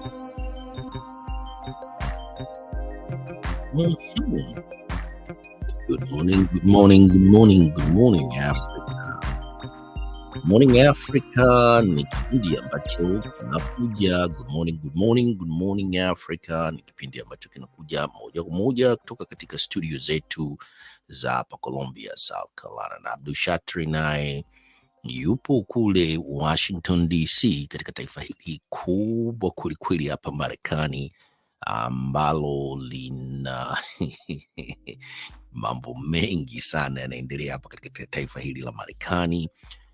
Mhm. Good morning, good morning, good morning, good morning Africa. Good morning Africa ni kipindi ambacho kinakuja. Good morning, good morning, good morning Africa ni kipindi ambacho kinakuja moja kwa moja kutoka katika studio zetu za hapa Columbia, South Carolina, na Abdul Shatri naye yupo kule Washington DC, katika taifa hili kubwa kwelikweli hapa Marekani, ambalo lina mambo mengi sana yanaendelea hapa katika taifa hili la Marekani,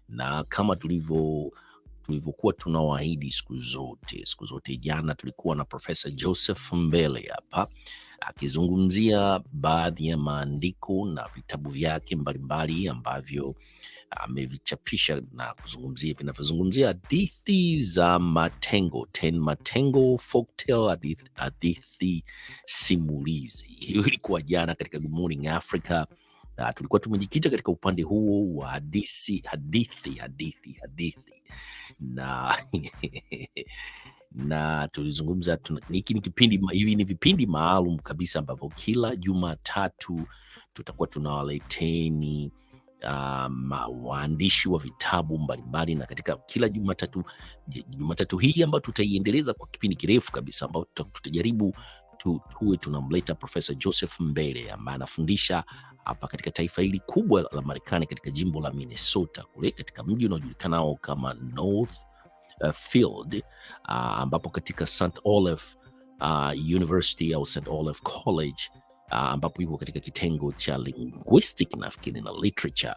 na kama tulivyokuwa tunawaahidi siku zote, jana tulikuwa na Profesa Joseph Mbele hapa akizungumzia baadhi ya maandiko na vitabu vyake mbalimbali ambavyo amevichapisha na vinavyozungumzia hadithi za matengo, 10 matengo folktale, hadithi simulizi. Hiyo ilikuwa jana katika Good Morning Africa. Tulikuwa tumejikita katika upande huo wa hadithi na na tulizungumza hivi ni vipindi maalum kabisa ambavyo kila Jumatatu tutakuwa tunawaleteni waandishi wa vitabu mbalimbali, na katika kila Jumatatu hii ambayo tutaiendeleza kwa kipindi kirefu kabisa, ambao tutajaribu tuwe tunamleta Profesa Joseph Mbele ambaye anafundisha hapa katika taifa hili kubwa la Marekani, katika jimbo la Minnesota, kule katika mji unaojulikana kama Field, ambapo katika St. Olaf University au St. Olaf College, ambapo yuko katika kitengo cha linguistic nafikiri na literature.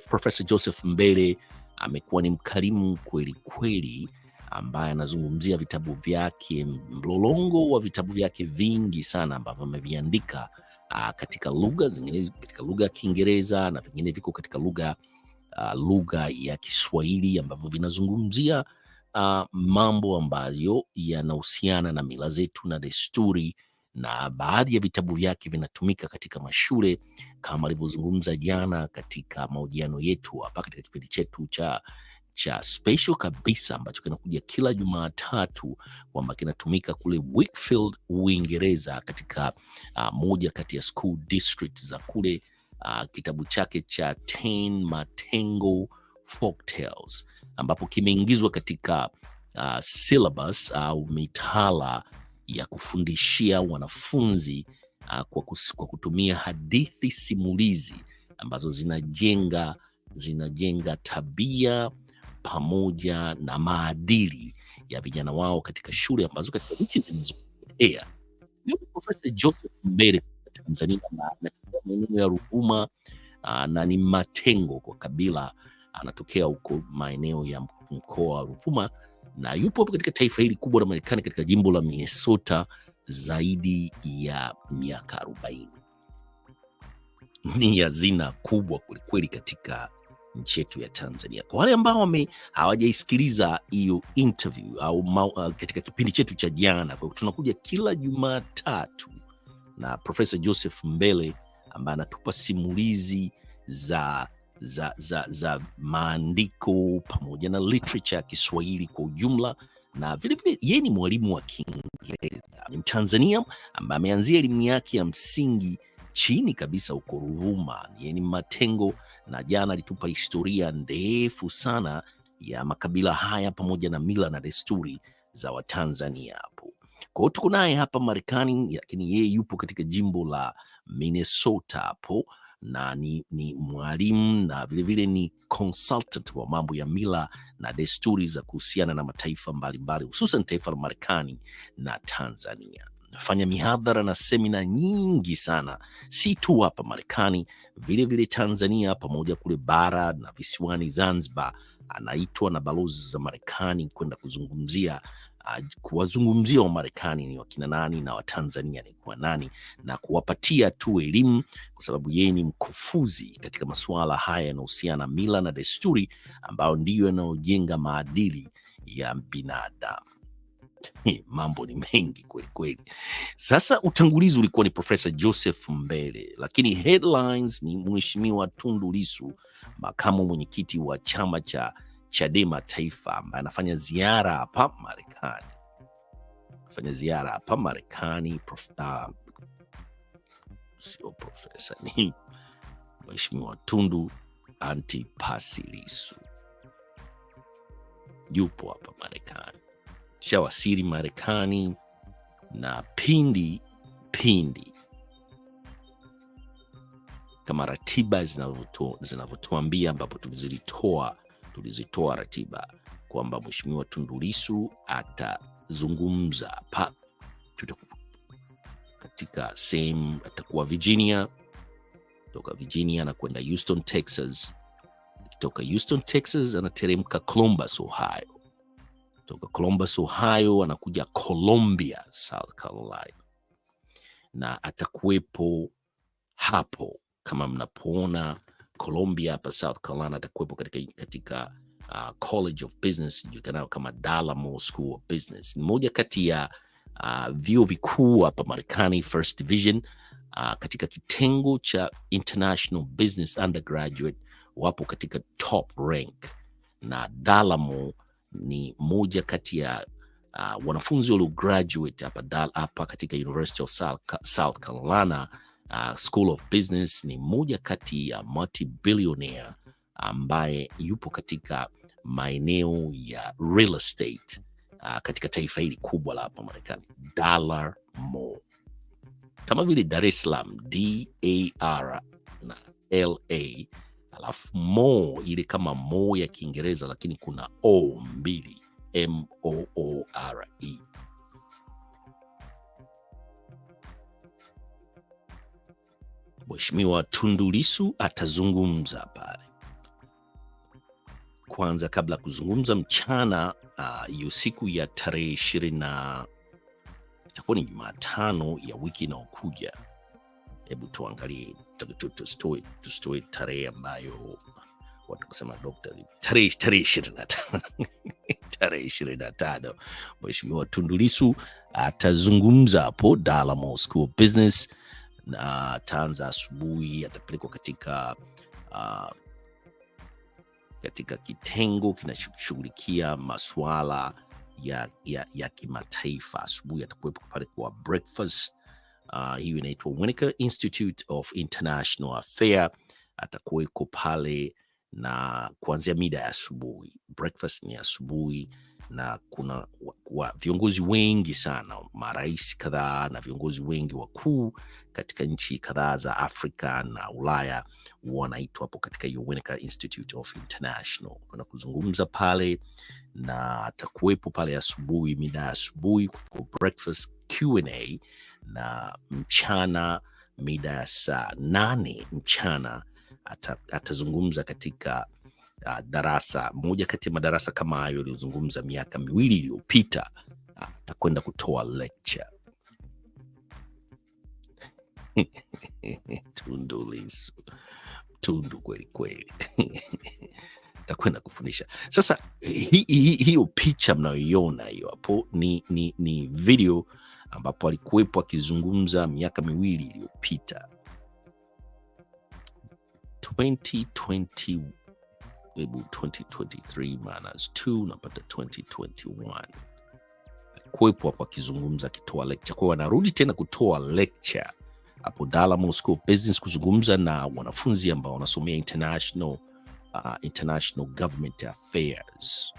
Professor Joseph Mbele amekuwa ni mkarimu kweli kweli, ambaye anazungumzia vitabu vyake, mlolongo wa vitabu vyake vingi sana ambavyo ameviandika katika lugha zingine, katika lugha ya Kiingereza na vingine viko katika lugha ya Kiswahili, ambavyo vinazungumzia mambo ambayo yanahusiana na mila zetu na desturi, na baadhi ya vitabu vyake vinatumika katika mashule kama alivyozungumza jana katika mahojiano yetu hapa katika kipindi chetu cha special kabisa ambacho kinakuja kila Jumatatu, kwamba kinatumika kule Wakefield, Uingereza, katika moja kati ya school district za kule. Kitabu chake cha 10 Matengo Folktales, ambapo kimeingizwa katika syllabus au mitaala ya kufundishia wanafunzi kwa kutumia hadithi simulizi ambazo zinajenga tabia pamoja na maadili ya vijana wao katika shule ambazo katika nchi zinazoendelea. Profesa Joseph Mbele Tanzania na maeneo ya Ruvuma, na ni Matengo kwa kabila, anatokea huko maeneo ya mkoa wa Ruvuma, na yupo katika taifa hili kubwa la Marekani katika jimbo la Minnesota zaidi ya miaka 40. Ni hazina kubwa kwelikweli katika nchi yetu ya Tanzania. Kwa wale ambao hawajaisikiliza hiyo interview au katika kipindi chetu cha jana, kwa tunakuja kila Jumatatu na Profesa Joseph Mbele ambaye anatupa simulizi za maandiko pamoja na literature ya Kiswahili kwa ujumla, na vilevile yeye ni mwalimu wa Kiingereza. Ni Mtanzania ambaye ameanzia elimu yake ya msingi chini kabisa huko Ruvuma. Yeye ni Matengo, na jana alitupa historia ndefu sana ya makabila haya pamoja na mila na desturi za Watanzania hapo. Kwa hiyo tuko naye hapa Marekani, lakini yeye yupo katika jimbo la Minnesota hapo, na ni mwalimu na vilevile ni consultant wa mambo ya mila na desturi za kuhusiana na mataifa mbalimbali, hususan taifa la Marekani na Tanzania. Nafanya mihadhara na semina nyingi sana, si tu hapa Marekani, vilevile Tanzania pamoja kule bara na visiwani Zanzibar. Anaitwa na balozi za Marekani kwenda kuwazungumzia wa Marekani ni wakina nani na Watanzania ni kwa nani, na kuwapatia tu elimu, kwa sababu yeye ni mkufuzi katika masuala haya yanayohusiana na mila na desturi, ambayo ndiyo yanayojenga maadili ya binadamu. Mambo ni mengi kweli kweli. Sasa utangulizi ulikuwa ni Profesa Joseph Mbele, lakini headlines ni Mheshimiwa Tundu Lissu, makamu mwenyekiti wa chama cha Chadema Taifa ambaye anafanya ziara hapa Marekani, sio profesa, ni Mheshimiwa Tundu Antipasi Lissu yupo hapa Marekani, shawasili Marekani, na pindi kama ratiba zinavyotuambia, ambapo tulizitoa ratiba kwamba Mheshimiwa Tundu Lissu atazungumza hapa katika sehemu, atakuwa Virginia, toka Virginia na kwenda Houston, Texas. Toka Houston, Texas anateremka Columbus, Ohio. Toka Columbus, Ohio anakuja Columbia, South Carolina, na atakuwepo hapo kama mnapoona Columbia hapa South Carolina. Atakuwepo katika College of Business julikanayo kama Dalamo School of Business. Ni moja kati ya vyuo vikuu hapa Marekani, First Division, katika kitengo cha International Business Undergraduate wapo katika top rank, na Dalamo ni moja kati ya wanafunzi walio graduate hapa katika University of South Carolina School of Business. Ni moja kati ya multi-billionaire ambaye yupo katika maeneo ya real estate katika taifa hili kubwa la hapa Marekani, Dalamo. Kama vile Dar es Salaam, DAR na LA, alafu Mo ile kama Mo ya Kiingereza, lakini kuna O mbili, MOORE. Mheshimiwa Tundu Lissu atazungumza pale. Kwanza, kabla kuzungumza mchana, hiyo siku ya tarehe 20, itakuwa ni Jumatano ya wiki inayokuja. Hebu tuangalie, tusitoe tarehe ambayo watu kusema tarehe 25 tarehe 25 Mheshimiwa Tundu Lissu atazungumza hapo Dalamo School of Business, na ataanza asubuhi. Atapelekwa katika kitengo kinachoshughulikia masuala ya kimataifa. Asubuhi atakuwepo pale kwa breakfast. Hiyo inaitwa Winnica Institute of International Affairs. Atakuweko pale na kuanzia mida ya asubuhi. Breakfast ni asubuhi, na kuna viongozi wengi sana, marais kadhaa na viongozi wengi wakuu katika nchi kadhaa za Afrika na Ulaya wanaitwa hapo katika hiyo Winnica Institute of International kuna kuzungumza pale, na atakuwepo pale asubuhi, mida ya asubuhi for breakfast Q&A, na mchana mida ya saa 8 mchana atazungumza katika darasa moja kati ya madarasa kama hayo aliyozungumza miaka 2 iliyopita. Atakwenda kutoa lecture. Tundu Lissu, Tundu kweli kweli. Atakwenda kufundisha. Sasa hiyo picha mnayoiona hiyo hapo ni video ambapo alikuwepo akizungumza miaka 2 iliyopita, 2020, 2023 minus 2 napata 2021. Alikuwepo hapo akizungumza, akitoa lecture. Kwa hiyo anarudi tena kutoa lecture hapo Dalamo School of Business, kuzungumza na wanafunzi ambao wanasomea international government affairs,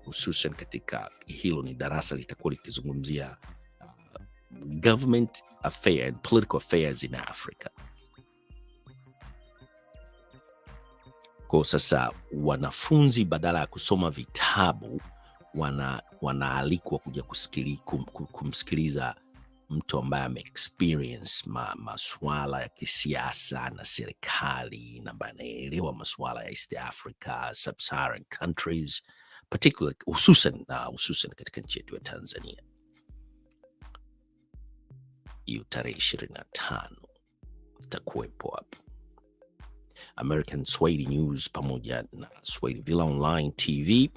hususan katika hilo ni darasa litakuwa likizungumzia government affairs and political affairs in Africa. Kwa sasa wanafunzi badala ya kusoma vitabu wanaalikwa kuja kumsikiliza mtu ambaye ame-experience masuala ya kisiasa na serikali, na ambaye anaelewa masuala ya East Africa, Sub-Saharan countries, particularly hususan katika nchi yetu ya Tanzania. Hiyo tarehe 25 itakuwepo hapo. American Swahili News pamoja na Swahili Villa Online TV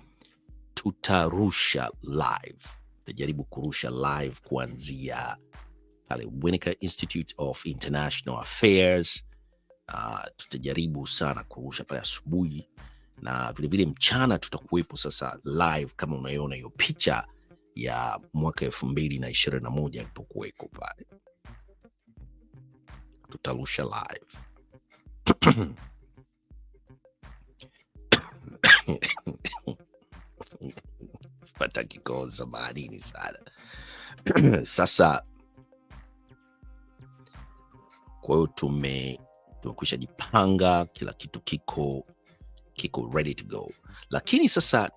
tutarusha live. Tutajaribu kurusha live kuanzia pale Winnica Institute of International Affairs. Tutajaribu sana kurusha pale asubuhi, na vilevile mchana tutakuwepo sasa live, kama unaiona hiyo picha ya mwaka 2021 alipokuweko pale, tutarusha live. Pata kikoza baharini sana. Sasa kwa hiyo tumekwisha jipanga, kila kitu kiko ready to go, lakini sasa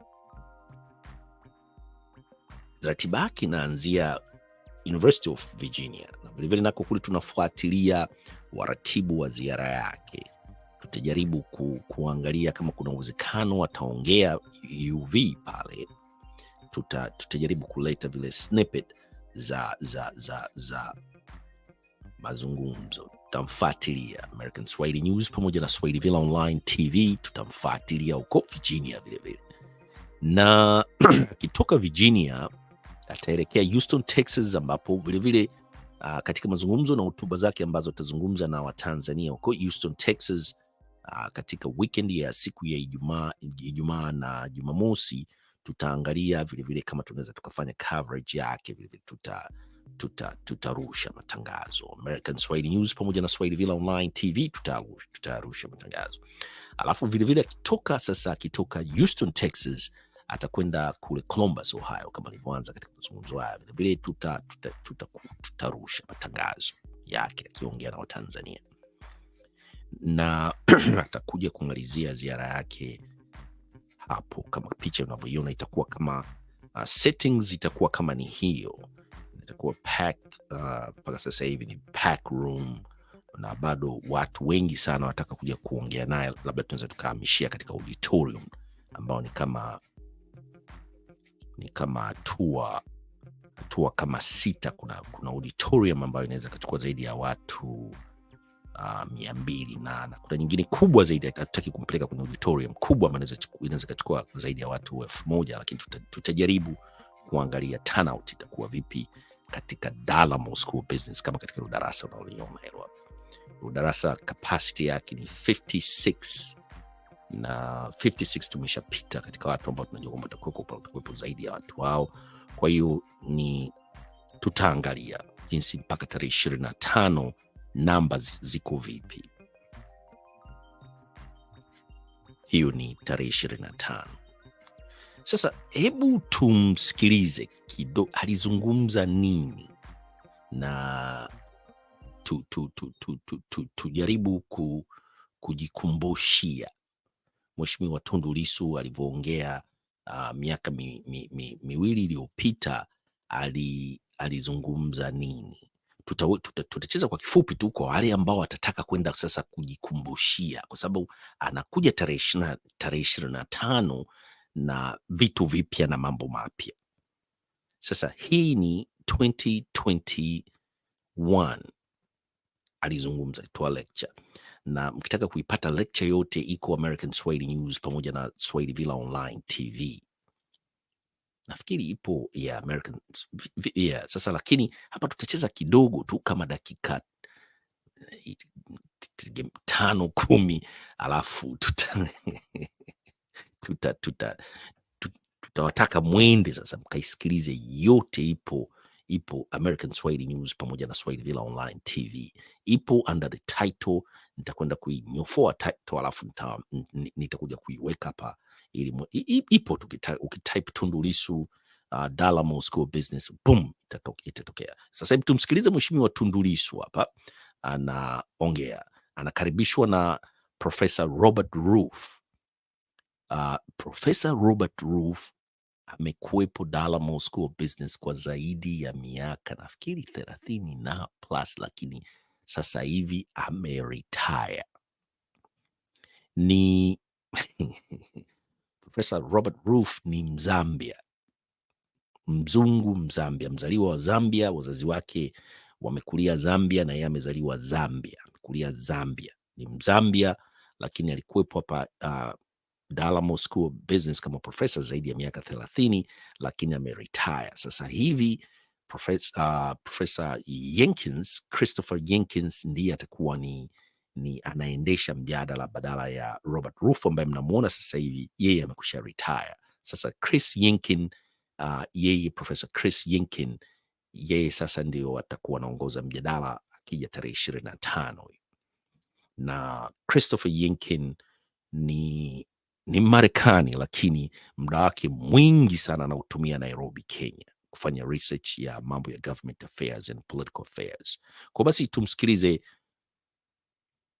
ratiba yake inaanzia University of Virginia, na vilevile nako kule tunafuatilia waratibu wa ziara yake. Tutajaribu kuangalia kama kuna uwezekano ataongea UV pale. Tutajaribu kuleta vile snippet za mazungumzo. Tutamfuatilia American Swahili News pamoja na Swahili Villa Online TV, tutamfuatilia huko Virginia vilevile, na akitoka Virginia ataelekea Houston, Texas, ambapo vilevile katika mazungumzo na hotuba zake ambazo atazungumza na Watanzania huko Houston, Texas, katika weekend ya siku ya Ijumaa na Jumamosi, tutaangalia vilevile kama tunaweza tukafanya coverage yake. Vilevile tutarusha matangazo. American Swahili News pamoja na Swahili Villa Online TV tutarusha matangazo. Alafu vilevile akitoka Houston, Texas, atakwenda kule Columbus, Ohio, kama nilivyoanza katika mazungumzo haya. Vilevile tutarusha matangazo yake akiongea na Watanzania, na atakuja kumalizia ziara yake hapo. Kama picha unavyoiona itakuwa kama settings itakuwa kama ni hiyo, itakuwa mpaka sasa hivi ni pack room, na bado watu wengi sana wataka kuja kuongea naye. Labda tunaweza tukahamishia katika auditorium ambao ni kama hatua kama 6. Kuna auditorium ambayo inaweza kuchukua zaidi ya watu 200, na kuna nyingine kubwa zaidi. Hatutaki kumpeleka kwenye auditorium kubwa ambayo inaweza kuchukua zaidi ya watu 1000, lakini tutajaribu kuangalia turnout itakuwa vipi katika Dalamo School of Business, kama katika darasa unaoliona hilo. Darasa capacity yake ni 56, na 56 tumeshapita katika watu ambao tunajua kwamba utakuwepo zaidi ya watu wao. Kwa hiyo tutaangalia jinsi mpaka tarehe 25 namba ziko vipi. Hiyo ni tarehe 25. Sasa hebu tumsikilize kidogo alizungumza nini, na tujaribu kujikumbushia Mheshimiwa Tundu Lissu alivyoongea miaka miwili iliyopita. Alizungumza nini? Tutacheza kwa kifupi tu kwa wale ambao watataka kwenda sasa kujikumbushia, kwa sababu anakuja tarehe 25 na vitu vipya na mambo mapya. Sasa hii ni 2021 alizungumza, toa lecture, na mkitaka kuipata lecture yote iko American Swahili News pamoja na Swahili Villa Online TV. Nafikiri ipo ya American sasa, lakini hapa tutacheza kidogo tu kama dakika 5-10, alafu tutawataka mwende sasa mkaisikilize yote. Ipo American Swahili News pamoja na Swahili Villa Online TV, ipo under the title. Nitakwenda kuinyofoa title, alafu nitakuja kuiweka hapa ili ipo. Ukitype Tundu Lissu Dalamo School of Business, boom, itatokea. Sasa hivi tumsikilize Mheshimiwa Tundu Lissu hapa anaongea. Anakaribishwa na Professor Robert Roof. Professor Robert Roof amekuwepo Dalamo School of Business kwa zaidi ya miaka nafikiri 30 na plus, lakini sasa hivi ameretire. Ni Professor Robert Roof ni Mzambia, mzungu Mzambia, mzaliwa wa Zambia. Wazazi wake wamekulia Zambia na yeye amezaliwa Zambia, amekulia Zambia. Ni Mzambia, lakini alikuwepo hapa Dalamo School of Business kama professor zaidi ya miaka 30, lakini ameretire sasa hivi. Professor Jenkins, Christopher Jenkins, ndiye atakuwa ni ni anaendesha mjadala badala ya Robert Rufo ambaye mnamuona sasa hivi yeye amekusha retire. Sasa Chris Yinkin, yeye Profesa Chris Yinkin, yeye sasa ndio atakuwa anaongoza mjadala akija tarehe 25, na Christopher Yinkin ni Marekani, lakini muda wake mwingi sana anautumia Nairobi, Kenya, kufanya research ya mambo ya government affairs and political affairs. Kwa basi tumsikilize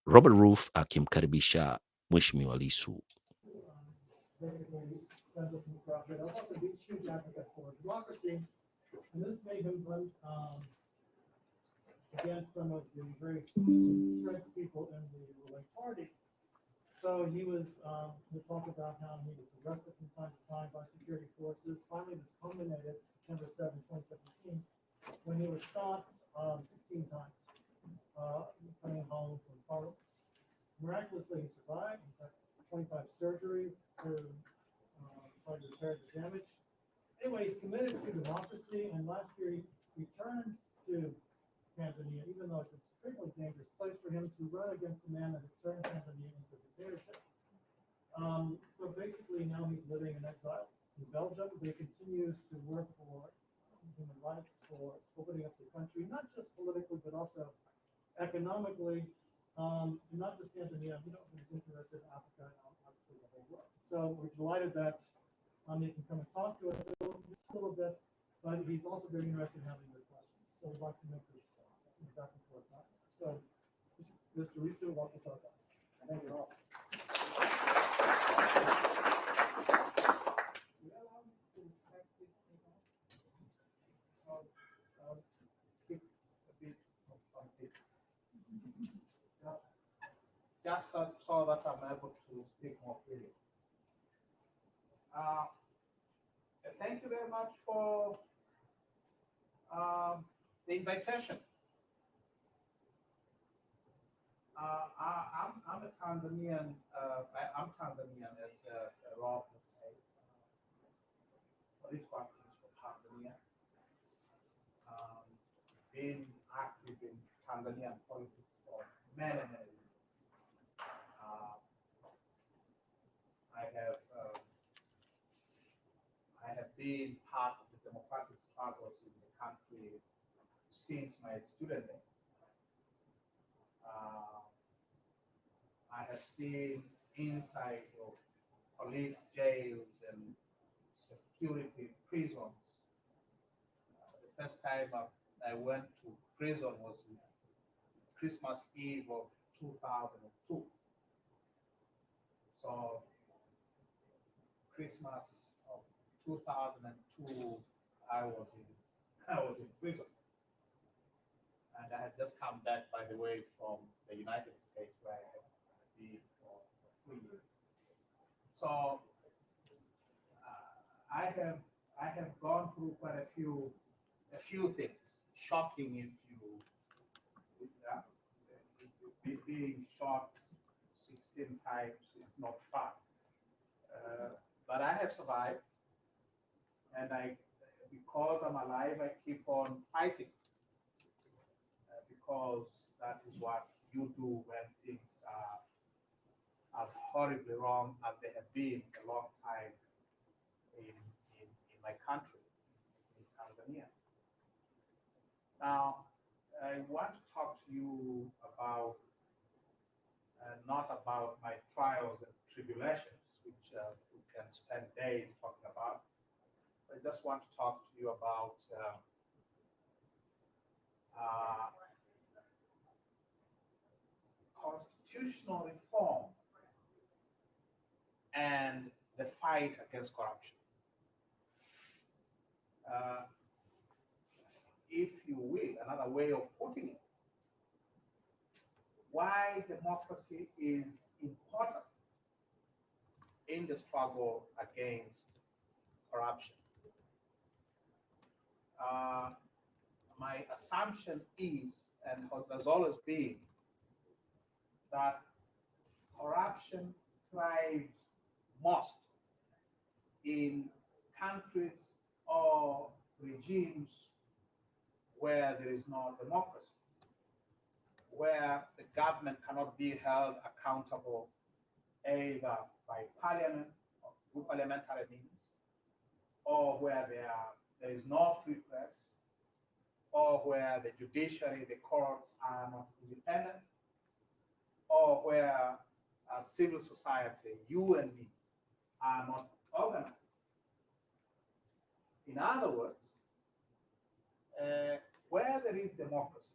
Robert Roof akimkaribisha Mheshimiwa Lissu. Against some of the very strict people in the ruling party. So he talked about how he was arrested from time to time by security forces. Finally, this culminated September 7, 2017, when he was shot 16 times, coming home from Parliament. Miraculously, he survived. He's had 25 surgeries to try to repair the damage. Anyway, he's committed to democracy, and last year he returned to Tanzania, even though it's an extremely dangerous place for him to run against a man that had turned Tanzania into a dictatorship. So basically now he's living in exile in Belgium, but he continues to work for human rights, for opening up the country, not just politically, but also economically, not just Tanzania, he's interested in Africa and obviously the whole world. So we're delighted that he can come and talk to us a little bit, but he's also very interested in having your questions. So we'd like to make this back and forth. So, Mr. Lissu, welcome to us. Thank you all. Just so that I'm able to speak more freely. Thank you very much for the invitation. I'm a Tanzanian. I'm Tanzanian, as Rob has said. Political activist for Tanzania. Been active in Tanzanian politics for many years. I have been part of the democratic struggles in the country since my student days. I have seen inside of police jails and security prisons. The first time I went to prison was Christmas Eve of 2002. So Christmas of 2002, I was in prison. And I had just come back, by the way, from the United States, where I had been for 3 years. So I have gone through quite a few things. Shocking if being shot 16 times is not fun. But I have survived, and because I'm alive, I keep on fighting. Because that is what you do when things are as horribly wrong as they have been a long time in my country, in Tanzania. Now, I want to talk to you about, not about my trials and tribulations, which we can spend days talking about. I just want to talk to you about constitutional reform and the fight against corruption. If you will, another way of putting it, why democracy is important in the struggle against corruption. My assumption is, and has always been, that corruption thrives most in countries or regimes where there is no democracy. where the government cannot be held accountable either by parliament or through parliamentary means, or where there is no free press, or where the judiciary, the courts are not independent, or where civil society, you and me, are not organized. In other words, where there is democracy,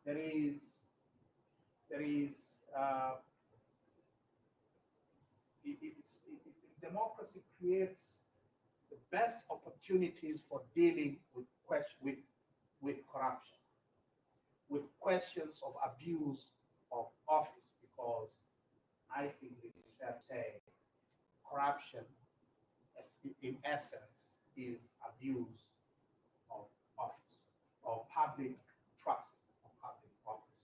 there is democracy creates the best opportunities for dealing with corruption, with questions of abuse of office, because I think it is fair to say corruption, in essence, is abuse of office, of public trust, of public office.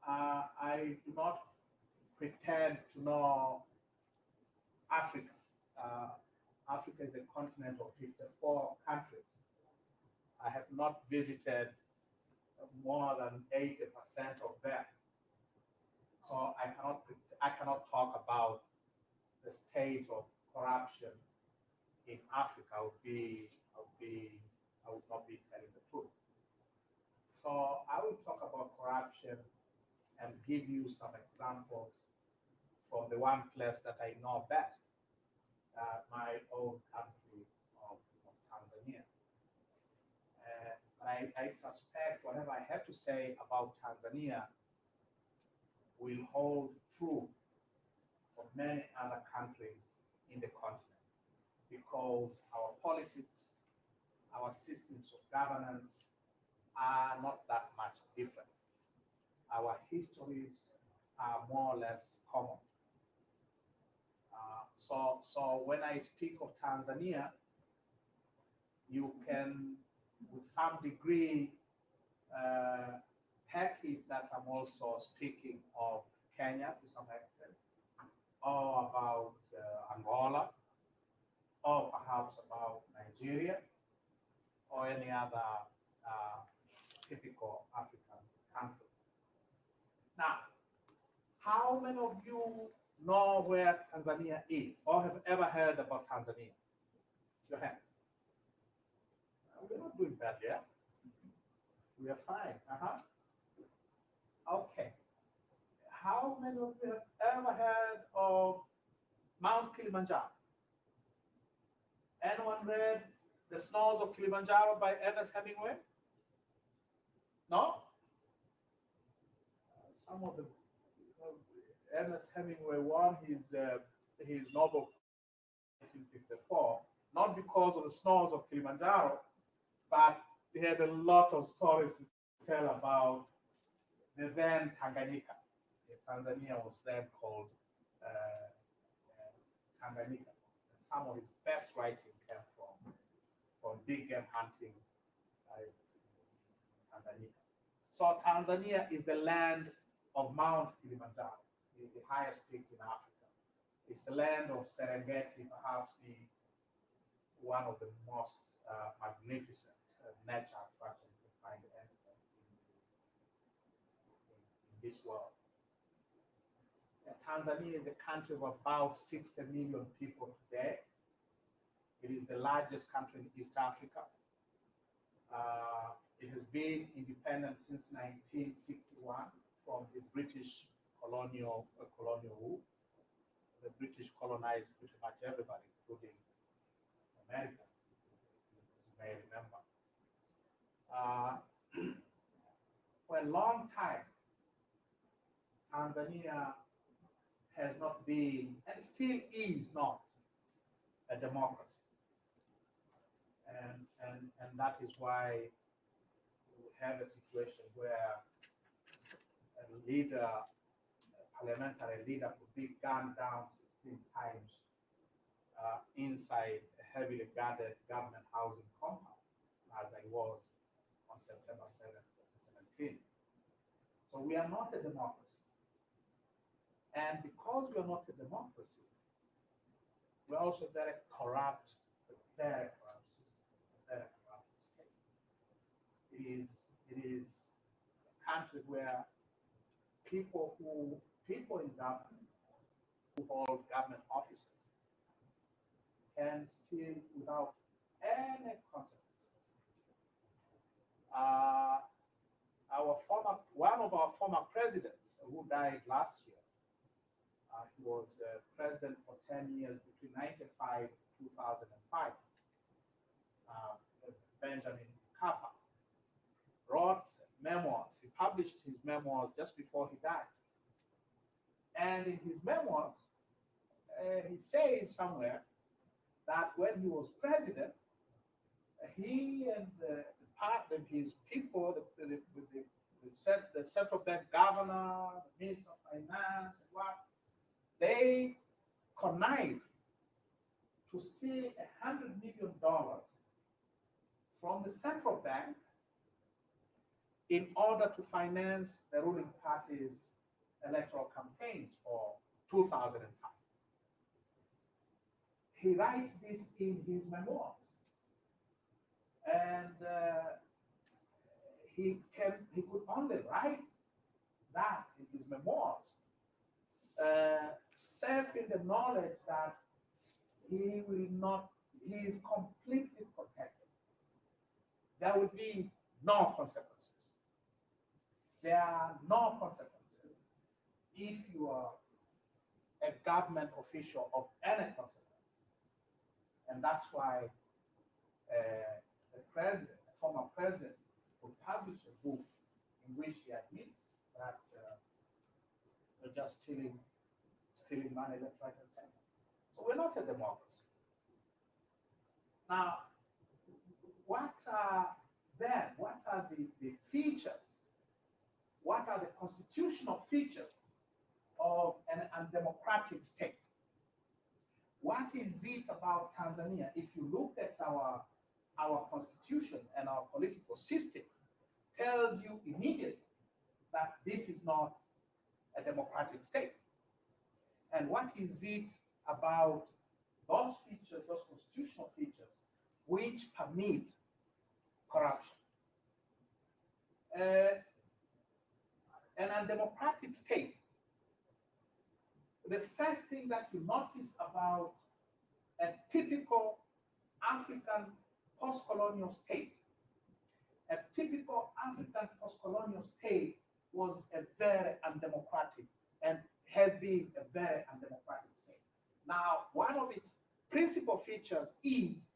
I do not pretend to know Africa. Africa is a continent of 54 countries. I have not visited more than 80% of them. So I cannot talk about the state of corruption in Africa. I would not be telling the truth. So I will talk about corruption and give you some examples from the one place that I know best, my own country of Tanzania. I suspect whatever I have to say about Tanzania will hold true for many other countries in the continent, because our politics, our systems of governance are not that much different. Our histories are more or less common. So when I speak of Tanzania, you can, with some degree, take it that I'm also speaking of Kenya to some extent, or about Angola, or perhaps about Nigeria, or any other typical African country. Now, how many of you know where Tanzania is, or have ever heard about Tanzania? Your hands. We're not doing bad, yeah? We are fine. Okay. How many of you have ever heard of Mount Kilimanjaro? Anyone read The Snows of Kilimanjaro by Ernest Hemingway? No? Some of them. Ernest Hemingway won his Nobel in 1954, not because of the snows of Kilimanjaro, but he had a lot of stories to tell about the then Tanganyika. Tanzania was then called Tanganyika. And some of his best writing came from big game hunting Tanganyika. So Tanzania is the land of Mount Kilimanjaro, the highest peak in Africa. It's the land of Serengeti, perhaps one of the most magnificent nature attractions you can find anywhere in this world. Tanzania is a country of about 60 million people today. It is the largest country in East Africa. It has been independent since 1961 from the British colonial rule. The British colonized pretty much everybody, including Americans, as you may remember. For a long time, Tanzania has not been, and still is not, a democracy. And that is why we have a situation where a parliamentary leader could be gunned down 16 times inside a heavily guarded government housing compound, as I was on September 7th, 2017. So we are not a democracy. And because we are not a democracy, we're also very corrupt, very corrupt system, very corrupt state. It is country where people in government who hold government offices can steal without any consequences. One of our former presidents who died last year, he was president for 10 years between 1995 and 2005. Benjamin Kappa wrote memoirs. He published his memoirs just before he died. And in his memoirs, he says somewhere that when he was president, he and his people, the central bank governor, the minister of finance, and what, they connived to steal $100 million from the central bank in order to finance the ruling party's electoral campaigns for 2005. He writes this in his memoirs. And he could only write that in his memoirs, safe in the knowledge that he is completely protected. There will be no consequences. There are no consequences if you are a government official of any consequence. And that's why the former president, would publish a book in which he admits that they're just stealing money left, right, and center. So we're not a democracy. Now, what are the features? What are the constitutional features of an undemocratic state? What is it about Tanzania? If you look at our constitution and our political system, tells you immediately that this is not a democratic state. And what is it about those features, those constitutional features, which permit corruption? An undemocratic state, the first thing that you notice about a typical African post-colonial state, a typical African post-colonial state was a very undemocratic and has been a very undemocratic state. Now, one of its principal features is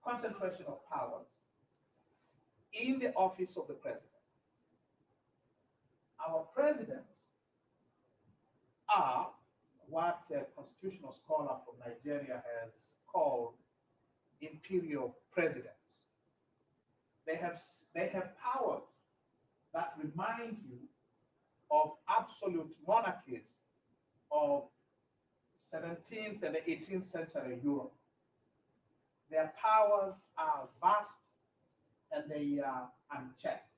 concentration of powers in the office of the president. Our presidents are what a constitutional scholar from Nigeria has called imperial presidents. They have powers that remind you of absolute monarchies of 17th and 18th century Europe. Their powers are vast and they are unchecked.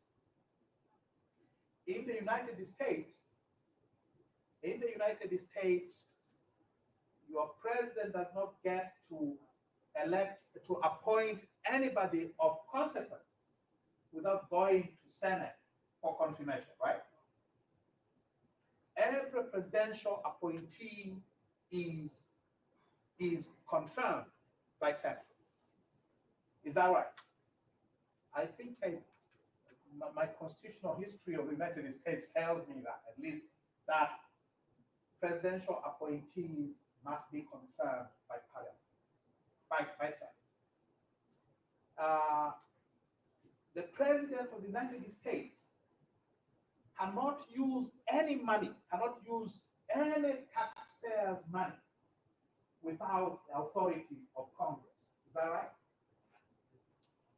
In the United States, your president does not get to appoint anybody of consequence without going to Senate for confirmation, right? Every presidential appointee is confirmed by Senate. Is that right? I think my constitutional history of the United States tells me that, at least, that presidential appointees must be confirmed by Parliament, by Senate. The President of the United States cannot use any money, cannot use any taxpayer's money without the authority of Congress. Is that right?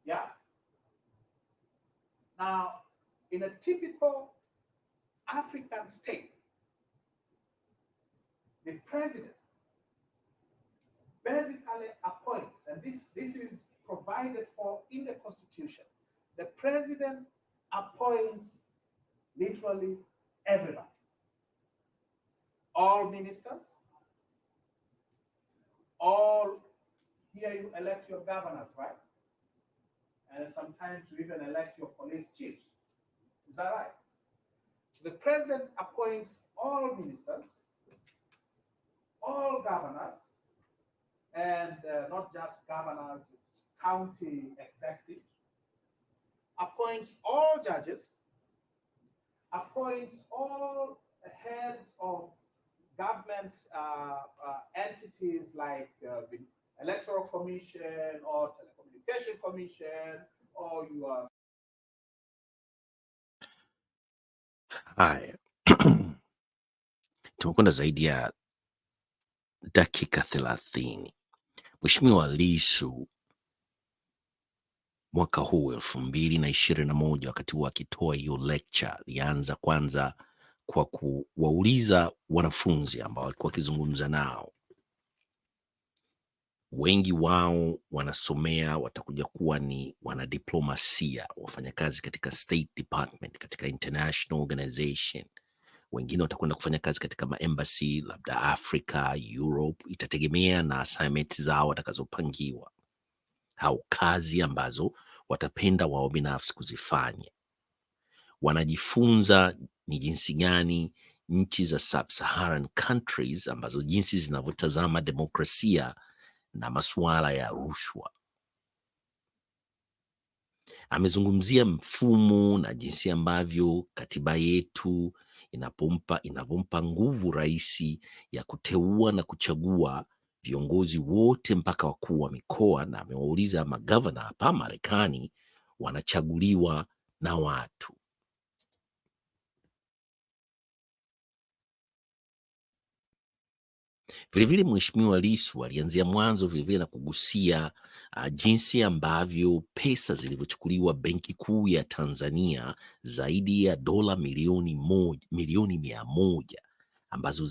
Yeah. Now, in a typical African state, the president basically appoints, and this is provided for in the Constitution. The president appoints literally everybody. All ministers, here you elect your governors, right? And sometimes you even elect your police chiefs Is that right? So the president appoints all ministers, all governors, and not just governors, county executives, appoints all judges, appoints all heads of government entities like the Electoral Commission or Telecommunication Commission or your. Haya, tumekwenda zaidi ya dakika 30. Mheshimiwa Lissu mwaka huu 2021 wakati huo akitoa hiyo lecture alianza kwanza kwa kuwauliza wanafunzi ambao walikuwa wakizungumza nao. Wengi wao wanasomea, watakuja kuwa ni wanadiplomasia, wafanyakazi katika State Department, katika international organization. Wengine watakwenda kufanya kazi katika maembassy, labda Africa, Europe, itategemea na assignment zao watakazopangiwa au kazi ambazo watapenda wao binafsi kuzifanya. Wanajifunza ni jinsi gani nchi za sub-Saharan countries ambazo jinsi zinavyotazama demokrasia na masuala ya rushwa. Amezungumzia mfumo na jinsi ambavyo katiba yetu inavyompa nguvu rais ya kuteua na kuchagua viongozi wote mpaka wakuu wa mikoa, na amewauliza magavana hapa Marekani wanachaguliwa na watu. Vilevile Mheshimiwa Lissu alianzia mwanzo vilevile na kugusia jinsi ambavyo pesa zilivyochukuliwa Benki Kuu ya Tanzania, zaidi ya dola milioni 100 ambazo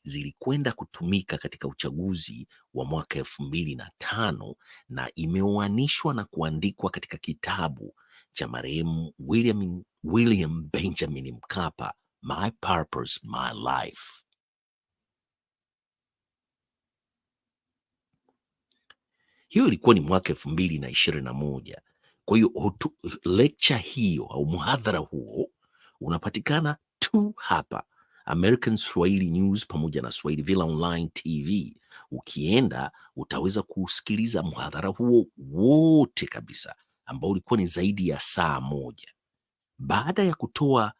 zilikwenda kutumika katika uchaguzi wa mwaka 2005 na imeoanishwa na kuandikwa katika kitabu cha marehemu William Benjamin Mkapa, My Purpose, My Life. Hiyo ilikuwa ni mwaka 2021. Kwa hiyo lecture hiyo au muhadhara huo unapatikana tu hapa American Swahili News pamoja na Swahili Villa Online TV. Ukienda utaweza kusikiliza muhadhara huo wote kabisa ambao ulikuwa ni zaidi ya saa moja. Baada ya kutoa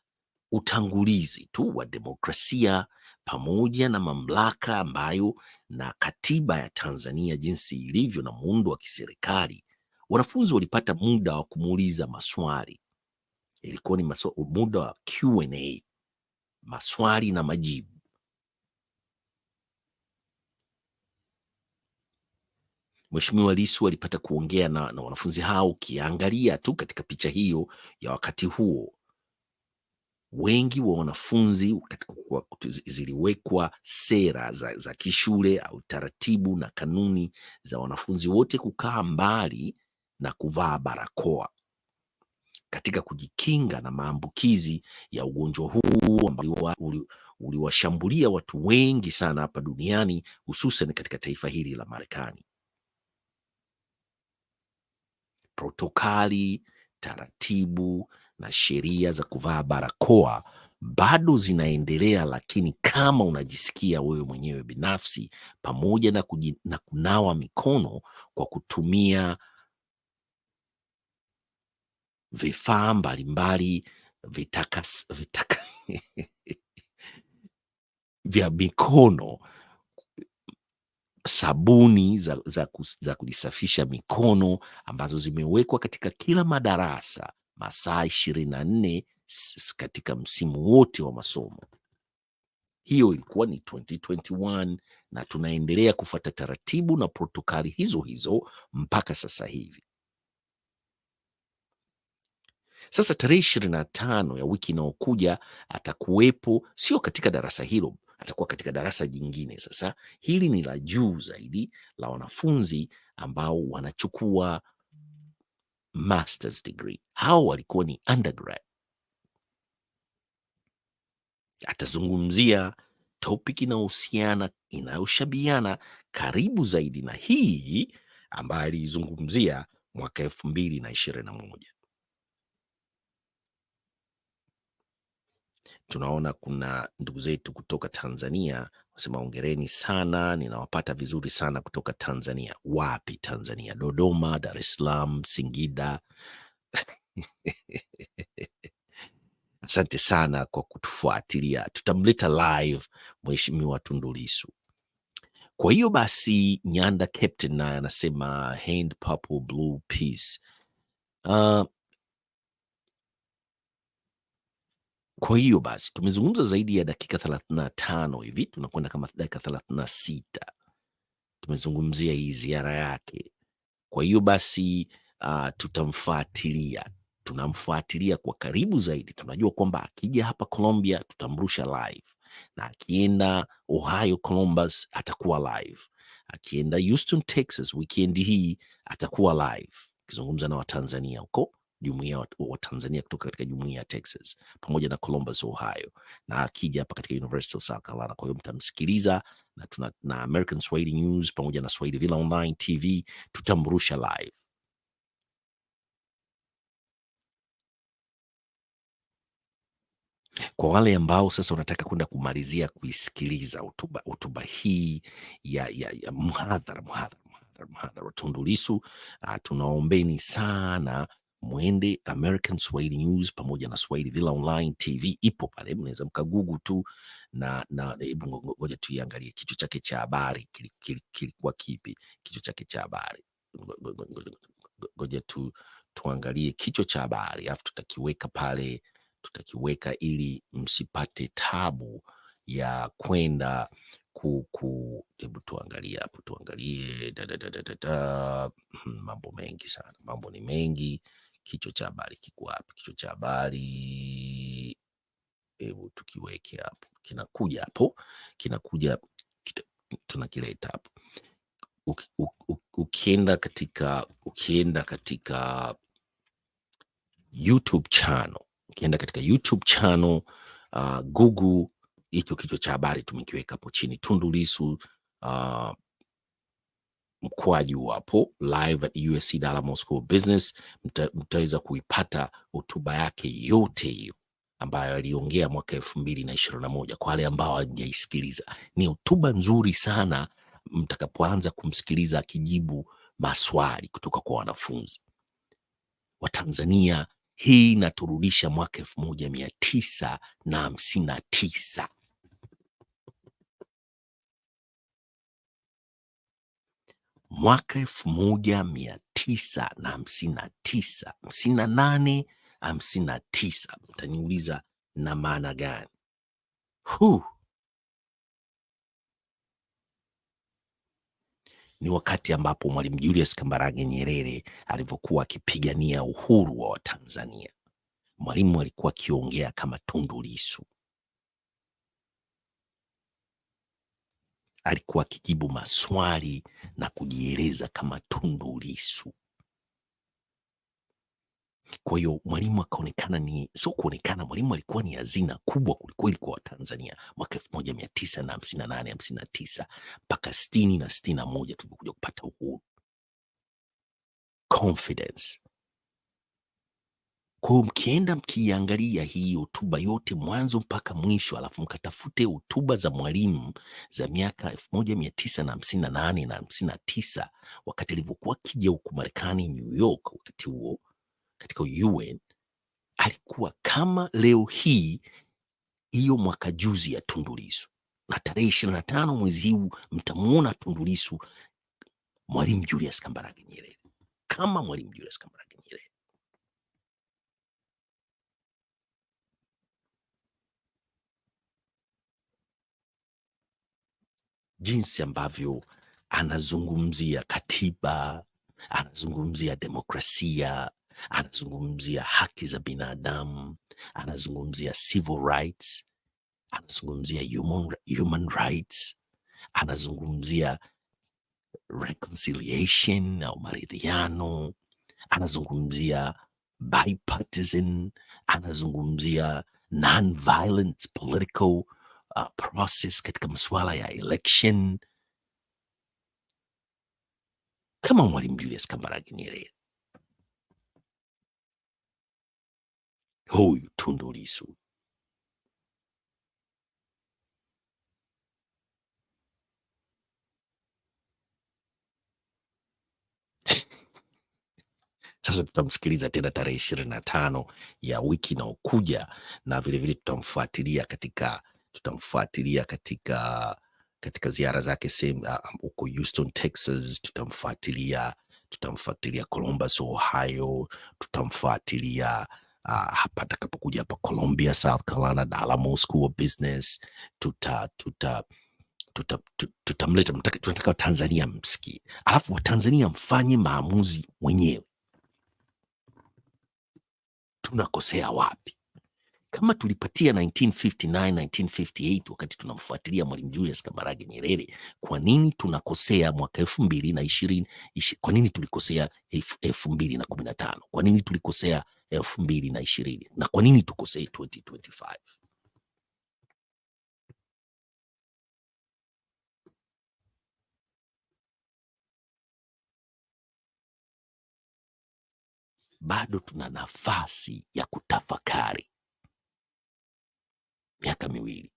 utangulizi tu wa demokrasia pamoja na mamlaka ambayo na katiba ya Tanzania jinsi ilivyo na muundo wa kiserikali, wanafunzi walipata muda wa kumuuliza maswali. Ilikuwa ni muda wa Q&A, maswali na majibu. Mheshimiwa Lissu alipata kuongea na wanafunzi hao. Ukiangalia tu katika picha hiyo ya wakati huo, wengi wa wanafunzi ziliwekwa sera za kishule au taratibu na kanuni za wanafunzi wote kukaa mbali na kuvaa barakoa katika kujikinga na maambukizi ya ugonjwa huu ambao uliwashambulia watu wengi sana hapa duniani, hususan katika taifa hili la Marekani. Protokali, taratibu na sheria za kuvaa barakoa bado zinaendelea, lakini kama unajisikia wewe mwenyewe binafsi, pamoja na kunawa mikono kwa kutumia vifaa mbalimbali vya mikono, sabuni za kujisafisha mikono ambazo zimewekwa katika kila madarasa masaa 24 katika msimu wote wa masomo. Hiyo ilikuwa ni 2021 na tunaendelea kufuata taratibu na protokali hizo hizo mpaka sasa hivi. Sasa tarehe 25 ya wiki inayokuja atakuwepo, sio katika darasa hilo, atakuwa katika darasa jingine. Sasa hili ni la juu zaidi la wanafunzi ambao wanachukua masters degree. Hao walikuwa ni undergrad. Atazungumzia topic inayoshabiana karibu zaidi na hii ambayo alizungumzia mwaka 2021. Tunaona kuna ndugu zetu kutoka Tanzania wasema hongereni sana, ninawapata vizuri sana kutoka Tanzania. Wapi Tanzania? Dodoma, Dar es Salaam, Singida. Asante sana kwa kutufuatilia. Tutamleta live Mheshimiwa Tundu Lissu. Kwa hiyo basi, Nyanda Captain naye anasema hand purple blue peace. Kwa hiyo basi tumezungumza zaidi ya dakika 35 hivi, tunakwenda kama dakika 36. Tumezungumzia hii ziara yake. Kwa hiyo basi tutamfuatilia, tunamfuatilia kwa karibu zaidi. Tunajua kwamba akija hapa Colombia tutamrusha live, na akienda Ohio Columbus atakuwa live, akienda Houston Texas weekend hii atakuwa live akizungumza na Watanzania huko, jumuiya wa Tanzania kutoka katika jumuiya ya Texas pamoja na Columbus Ohio, na akija hapa katika University of South Carolina. Kwa hiyo mtamsikiliza na American Swahili News pamoja na Swahili Villa Online TV tutamrusha live. Kwa wale ambao sasa wanataka kwenda kumalizia kuisikiliza hotuba hii ya mhadhara wa Tundu Lissu, tunaombeni sana mwende American Swahili News pamoja na Swahili Villa Online TV, ipo pale, mnaweza mkagugu tu na hebu ngoja tuiangalie kichwa chake cha habari kilikuwa kipi. Kichwa chake cha habari, ngoja tuangalie kichwa cha habari, alafu tutakiweka pale, tutakiweka ili msipate tabu ya kwenda hebu tuangalie hapo, tuangalie mambo mengi sana, mambo ni mengi. Kichwa cha habari kiko wapi? Kichwa cha habari, hebu tukiweke hapo, kinakuja hapo, tunakileta hapo. Ukienda katika YouTube channel, Google hicho kichwa cha habari tumekiweka hapo chini, Tundu Lissu mkwaju hapo live at USC Dalamo School of Business. Mtaweza kuipata hotuba yake yote hiyo ambayo aliongea mwaka 2021. Kwa wale ambao hawajaisikiliza, ni hotuba nzuri sana mtakapoanza kumsikiliza akijibu maswali kutoka kwa wanafunzi wa Tanzania. Hii inaturudisha mwaka 1959. Mwaka 1959, 58, 59. Mtaniuliza na maana gani? Ni wakati ambapo Mwalimu Julius Kambarage Nyerere alivyokuwa akipigania uhuru wa Watanzania. Mwalimu alikuwa akiongea kama Tundu Lissu, alikuwa akijibu maswali na kujieleza kama Tundu Lissu. Kwa hiyo Mwalimu akaonekana sio kuonekana, Mwalimu alikuwa ni hazina kubwa kwelikweli kwa Watanzania mwaka 1958, 59 mpaka 60 na 61 tulikuja kupata uhuru. Confidence. Kwa hiyo mkienda mkiangalia hii hotuba yote mwanzo mpaka mwisho, alafu mkatafute hotuba za Mwalimu za miaka 1958 na 59 wakati alivyokuwa akija huku Marekani, New York, wakati huo katika UN, alikuwa kama leo hii hiyo mwaka juzi ya Tundu Lissu, na tarehe 25 mwezi huu mtamuona Tundu Lissu Mwalimu Julius Kambarage Nyerere, kama Mwalimu Julius Kambarage Nyerere. Jinsi ambavyo anazungumzia katiba, anazungumzia demokrasia, anazungumzia haki za binadamu, anazungumzia civil rights, anazungumzia human rights, anazungumzia reconciliation au maridhiano, anazungumzia bipartisan, anazungumzia non-violent political process katika masuala ya election, kama Mwalimu Julius Kambarage Nyerere. Huyu Tundu Lissu Sasa tutamsikiliza tena tarehe 25 ya wiki inayokuja, na vilevile tutamfuatilia katika ziara zake sehemu huko Houston, Texas. Tutamfuatilia Columbus, Ohio. Tutamfuatilia hapa atakapokuja hapa Columbia, South Carolina, Alamo School of Business. Tutamleta, tunataka Watanzania msikie, alafu Watanzania mfanye maamuzi wenyewe. Tunakosea wapi? Kama tulipatia 1959, 1958 wakati tunamfuatilia Mwalimu Julius Kambarage Nyerere, kwa nini tunakosea mwaka 2020? Kwa nini tulikosea 2015? Kwa nini tulikosea 2020? Na kwa nini tukosee 2025? Bado tuna nafasi ya kutafakari. Miaka miwili,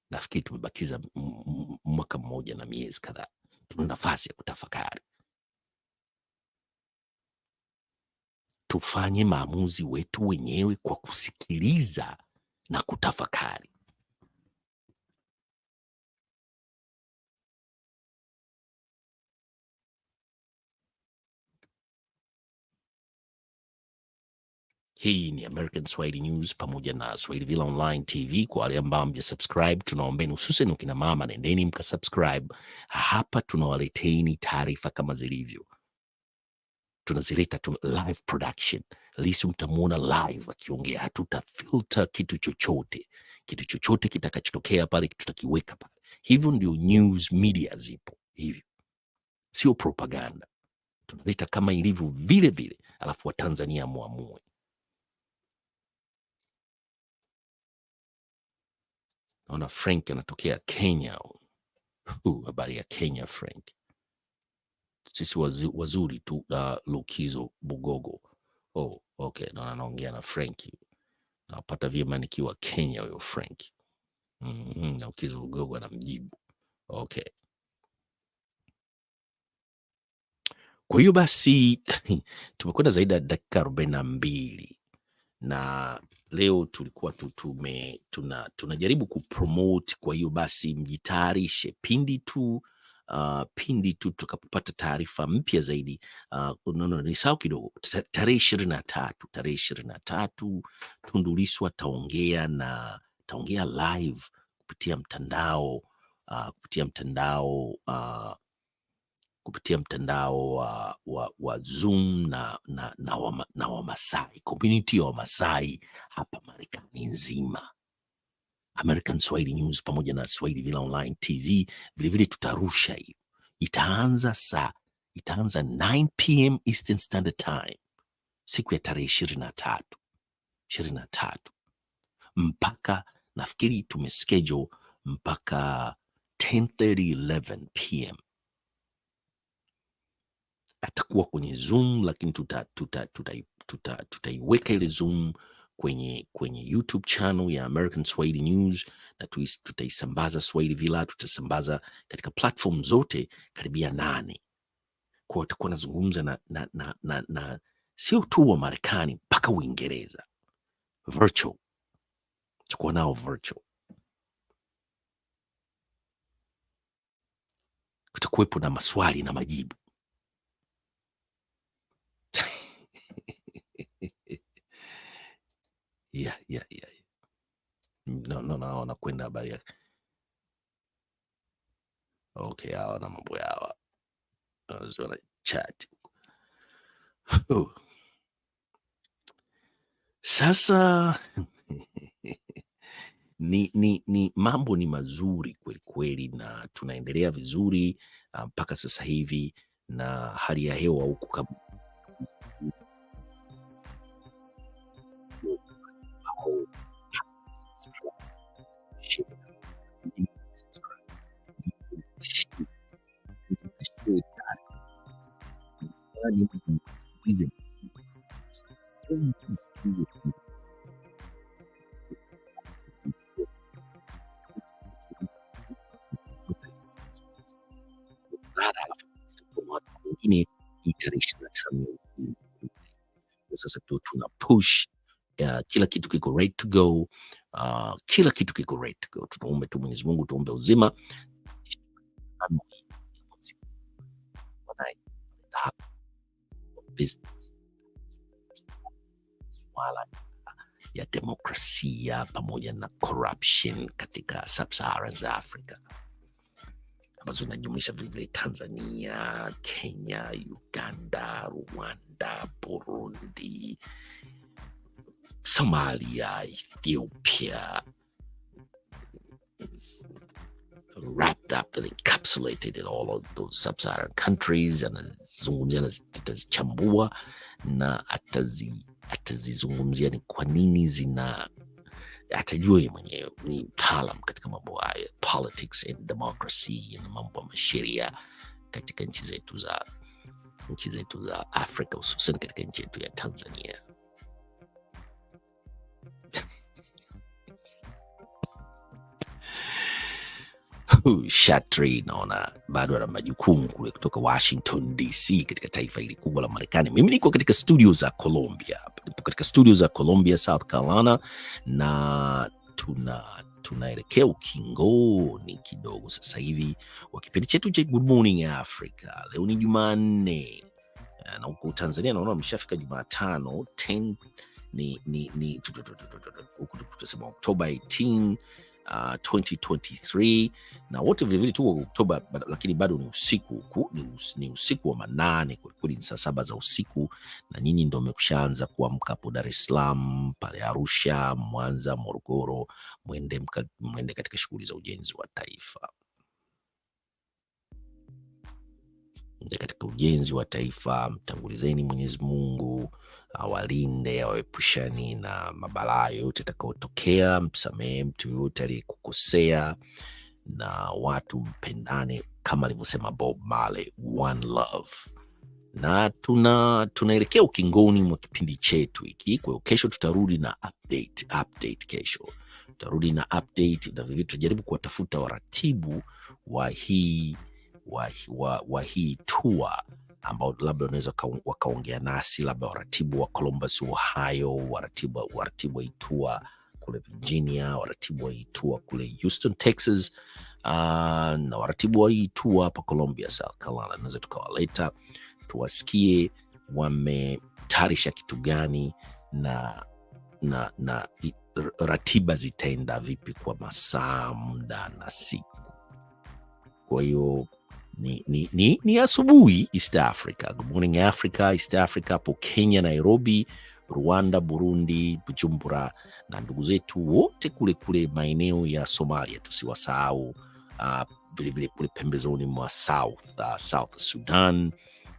nafikiri tumebakiza mwaka mmoja na miezi kadhaa. Tuna nafasi ya kutafakari, tufanye maamuzi wetu wenyewe kwa kusikiliza na kutafakari. Hii ni American Swahili News pamoja na Swahili Villa Online TV. Kwa wale ambao mjasubscribe, tunaombeni hususan ukina mama, nendeni mkasubscribe. Hapa tunawaleteni taarifa kama zilivyo, tunazileta live production. Lissu mtamuona live akiongea, hatuta filter kitu chochote. Kitu chochote kitakachotokea pale tutakiweka pale. Hivyo ndio news media zipo hivyo, sio propaganda. Tunaleta kama ilivyo vile vile, alafu Watanzania muamue. Naona Frank anatokea Kenya. Habari ya Kenya Frank. Sisi wazuri tu. Lukizo Bugogo. Oh, okay. Naona anaongea na Frank. Napata vyema nikiwa Kenya huyo Frank. Na Lukizo Bugogo anamjibu. Okay. Kwa hiyo basi tumekwenda zaidi ya dakika 42 na leo tulikuwa tunajaribu kupromote. Kwa hiyo basi mjitayarishe pindi tu tukapopata taarifa mpya zaidi. Nisahau kidogo, tarehe 23 Tundu Lissu ataongea live kupitia mtandao wa Zoom na Wamasai, community ya Wamasai hapa Marekani nzima. American Swahili News pamoja na Swahili Villa Online TV vilevile tutarusha hiyo. Itaanza 9 PM Eastern Standard Time siku ya tarehe 23 mpaka nafikiri tumeschedule mpaka 10:30, 11 PM atakuwa kwenye Zoom, lakini tutaiweka ile Zoom kwenye YouTube channel ya American Swahili News, na tutaisambaza Swahili Villa, tutasambaza katika platform zote karibia 8. Kwa hiyo tutakuwa nazungumza na sio tu wa Marekani mpaka Uingereza, virtual. Tutakuwa nao virtual. Kutakuwepo na maswali na majibu. Yeah. No, nakwenda habari ya okay, hawa na mambo yawa wana chat. Sasa ni mambo ni mazuri kweli kweli, na tunaendelea vizuri mpaka sasa hivi, na hali ya hewa huku mwingine tarehe 25. sasa tuna push kila kitu kiko ready to go, kila kitu kiko ready to go. Tunaombe tu Mwenyezi Mungu, tuombe uzima business, swala ya demokrasia pamoja na corruption katika sub-Saharan Africa ambazo zinajumuisha vile Tanzania, Kenya, Uganda, Rwanda, Burundi, Somalia, Ethiopia, wrapped up and encapsulated in all of those sub-Saharan countries. Anazungumzia na atazichambua na atazizungumzia ni kwa nini zina, atajua yeye mwenyewe, ni mtaalam katika mambo haya, politics and democracy na mambo ya sheria katika nchi zetu za Afrika, hususan katika nchi yetu ya Tanzania. Shatri naona bado ana majukumu kule kutoka Washington DC katika taifa hili kubwa la Marekani. Mimi niko katika studio za Columbia, South Carolina, na tunaelekea ukingoni kidogo sasa hivi wa kipindi chetu cha Good Morning Africa. Leo ni Jumanne na huko Tanzania naona mshafika Jumatano 10 ni tutasema October 18 2023, na wote vile vile tuko Oktoba, lakini bado ni usiku ni usiku wa manane kweli, ni saa 7 za usiku, na nyinyi ndio mmekushaanza kuamka hapo Dar es Salaam, pale Arusha, Mwanza, Morogoro, mwende katika shughuli za ujenzi wa taifa. Katika ujenzi wa taifa, mtangulizeni Mwenyezi Mungu awalinde, awaepushani na mabalaa yote yatakayotokea, msamehe mtu yote aliyekukosea, na watu mpendane kama alivyosema Bob Marley, one love. Na tunaelekea ukingoni mwa kipindi chetu hiki. Kwa kesho tutarudi na update kesho. Tutarudi na update, na vile tutajaribu kuwatafuta waratibu wa hii tour ambao labda wanaweza wakaongea nasi, labda waratibu wa Columbus, Ohio, waratibu wa tour kule Virginia, waratibu wa tour kule Houston, Texas, na waratibu wa tour hapa Columbia, South Carolina. Naweza tukawaleta tuwasikie wametayarisha kitu gani na ratiba zitaenda vipi kwa masaa, muda na siku. Kwa hiyo ni asubuhi East Africa. Good Morning Africa, East Africa, hapo Kenya, Nairobi, Rwanda, Burundi, Bujumbura, na ndugu zetu wote kule maeneo ya Somalia tusiwasahau, vile kule pembezoni mwa South Sudan,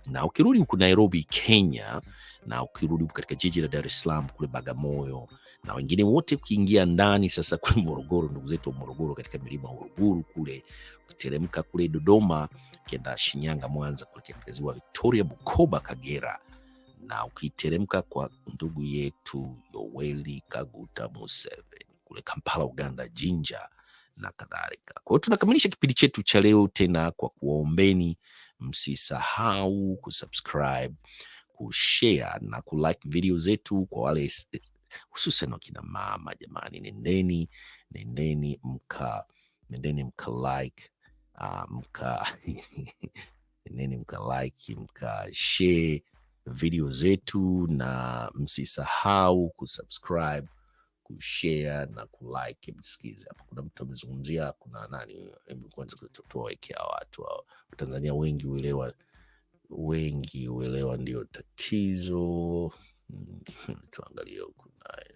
na ukirudi huku Nairobi Kenya, na ukirudi katika jiji la Dar es Salaam kule Bagamoyo, na wengine wote ukiingia ndani sasa kule Morogoro, ndugu zetu wa Morogoro katika milima ya Morogoro kule, ukiteremka kule Dodoma, ukienda Shinyanga, Mwanza, kule katika ziwa Victoria, Bukoba, Kagera, na ukiteremka kwa ndugu yetu Yoweri Kaguta Museveni kule Kampala, Uganda, Jinja na kadhalika. Kwa hiyo tunakamilisha kipindi chetu cha leo tena kwa kuwaombeni msisahau kusubscribe, kushare na kulike video zetu. Kwa wale hususan wakina mama, jamani, nendeni mka like, nendeni mka like, mka share video zetu, na msisahau kusubscribe, kushare na kulike. Msikize hapo, kuna mtu amezungumzia, kuna nani, hebu kwanza tuwekea watu wa Tanzania wengi uelewa ndio tatizo. Tuangalie huku naye.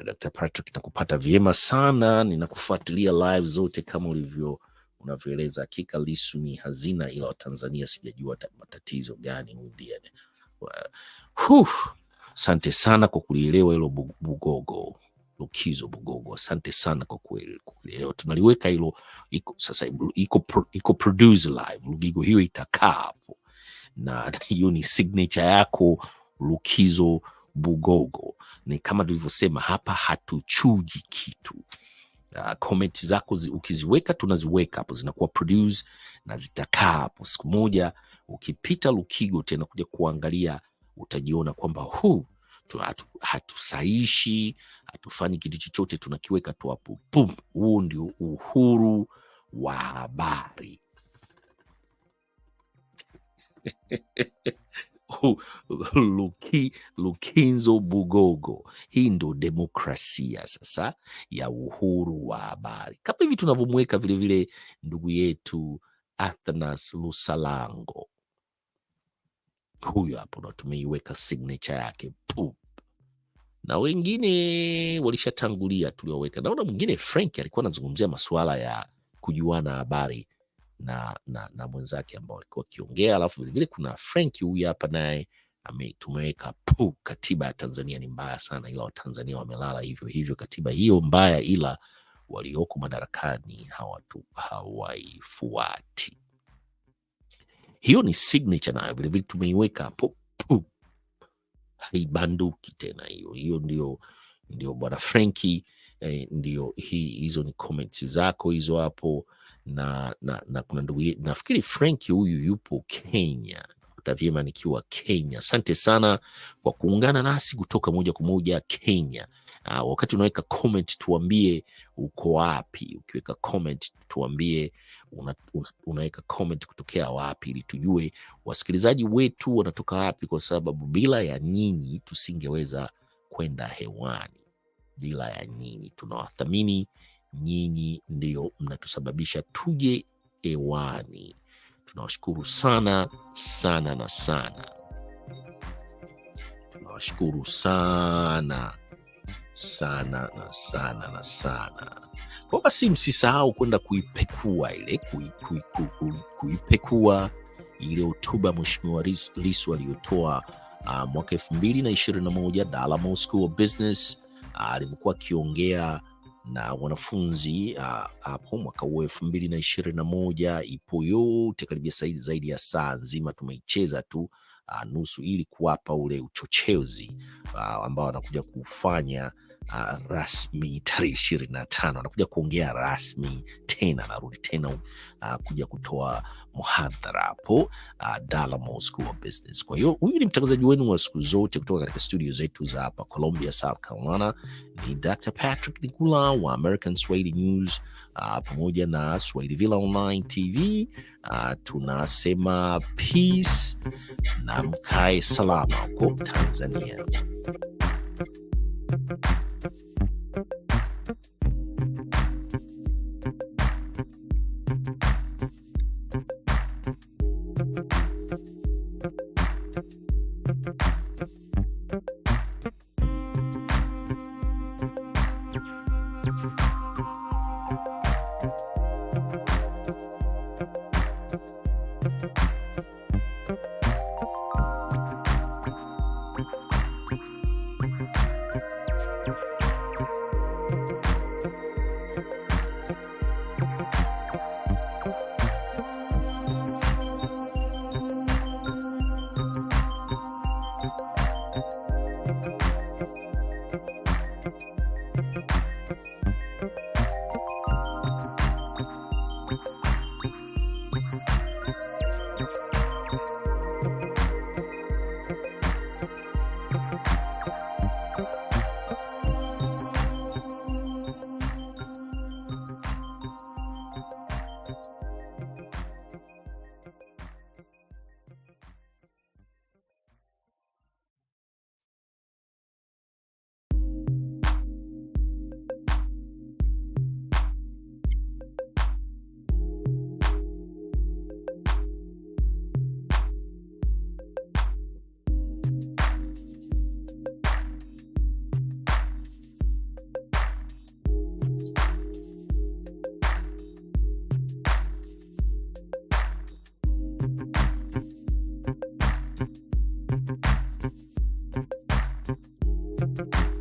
Dr. Patrick, nakupata vyema sana, ninakufuatilia live zote kama unavyoeleza. Hakika Lissu ni hazina, ila Tanzania sijajua matatizo gani ndiye. Asante sana kwa kulielewa hilo Bugogo, Lukizo Bugogo. Asante sana kwa kulielewa. Tunaliweka hilo, sasa iko produce live. Lugigo hiyo itakaa hapo, na hiyo ni signature yako, Lukizo Bugogo. Ni kama tulivyosema hapa, hatuchuji kitu. Comment zako ukiziweka, tunaziweka hapo, zinakuwa produce na zitakaa hapo. Siku moja ukipita Lukigo tena kuja kuangalia, utajiona kwamba hatusaishi, hatufanyi kitu chochote, tunakiweka tu hapo, pum. Huu ndio uhuru wa habari. Lukinzo Bugogo, hii ndo demokrasia sasa ya uhuru wa habari, kama hivi tunavyomweka vilevile ndugu yetu Athanas Lusalango, huyo hapo ndo tumeiweka signature yake pup. Na wengine walishatangulia tulioweka. Naona mwingine Frank alikuwa anazungumzia masuala ya kujuana habari na mwenzake ambao walikuwa wakiongea, alafu vilevile kuna Frank huyu hapa naye tumeweka katiba ya Tanzania ni mbaya sana, ila Watanzania wamelala hivyo hivyo. Katiba hiyo mbaya, ila walioko madarakani hawaifuati. Hiyo ni signature, nayo vilevile tumeiweka hapo, haibanduki tena hiyo ndio bwana Franki. Ndio hizo ni comments zako hizo hapo, na kuna ndugu nafikiri Franki huyu yupo Kenya, utavyema nikiwa Kenya. Asante sana kwa kuungana nasi kutoka moja kwa moja Kenya. Wakati unaweka comment tuambie uko wapi. Ukiweka comment tuambie unaweka comment kutokea wapi, ili tujue wasikilizaji wetu wanatoka wapi, kwa sababu bila ya nyinyi tusingeweza kwenda hewani. Bila ya nyinyi, tunawathamini nyinyi, ndio mnatusababisha tuje hewani. Tunawashukuru sana sana na sana, tunawashukuru sana sana na sana na sana. Kwa basi msisahau kwenda kuipekua ile hotuba Mheshimiwa Lissu aliyotoa mwaka 2021 Dalamo School of Business, alivyokuwa akiongea na wanafunzi hapo mwaka huu 2021. Ipo yote karibia zaidi ya saa nzima, tumeicheza tu nusu ili kuwapa ule uchochezi ambao anakuja kufanya rasmi tarehe 25. Anakuja kuongea rasmi tena, anarudi tena kuja kutoa muhadhara hapo Dalamo School of Business. Kwa hiyo huyu ni mtangazaji wenu wa siku zote kutoka katika studio zetu za hapa Columbia, South Carolina. Ni Dr. Patrick Nikula wa American Swahili News pamoja na Swahili Villa Online TV. Tunasema peace na mkae salama huko Tanzania. Thank you.